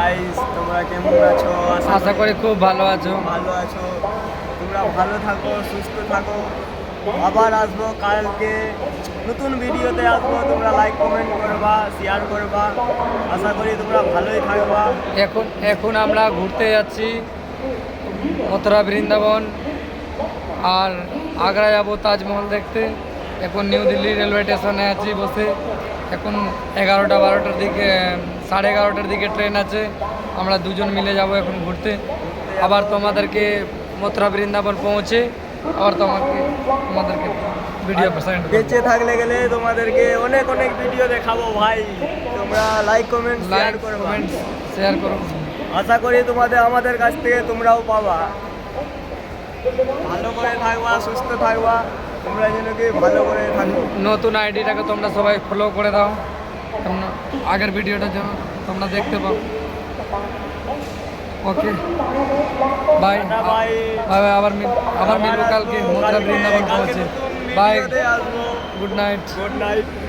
Guys, তোমরা কেমন আছো? আশা করি খুব ভালো আছো। ভালো আছো। তোমরা ভালো থাকো, সুস্থ থাকো। আবার আসবো কালকে নতুন ভিডিওতে আসবো। তোমরা লাইক কমেন্ট করবা, শেয়ার করবা। আশা করি তোমরা ভালোই থাকবা। এখন আমরা ঘুরতে যাচ্ছি মথুরা বৃন্দাবন, আর আগ্রা যাবো তাজমহল দেখতে। এখন নিউ দিল্লি রেলওয়ে স্টেশনে আছি বসে। এখন 11টা-12টার দিকে, 11:30টার দিকে ট্রেন আছে। আমরা দুজন মিলে যাব এখন ঘুরতে। আবার তোমাদেরকে মথুরা বৃন্দাবন পৌঁছে আবার তোমাদেরকে ভিডিও প্রেজেন্ট করব। বেঁচে থাকলে গেলে তোমাদেরকে অনেক অনেক ভিডিও দেখাবো ভাই। তোমরা লাইক কমেন্ট শেয়ার করবা। শেয়ার করো। আশা করি আমাদের কাছ থেকে তোমরাও পাবা। ভালো করে থাকবা, সুস্থ থাকবা। তোমরা যেন কি ভালো করে থাকো। নতুন আইডিটাকে তোমরা সবাই ফলো করে দাও, তোমরা আগের ভিডিওটা যেন তোমরা দেখতে পাও। ওকে, বাই বাই। বাই। আবার মিলবো কালকে মথুরা বৃন্দাবন পৌঁছে। বাই, আসবো। Good night. Good night.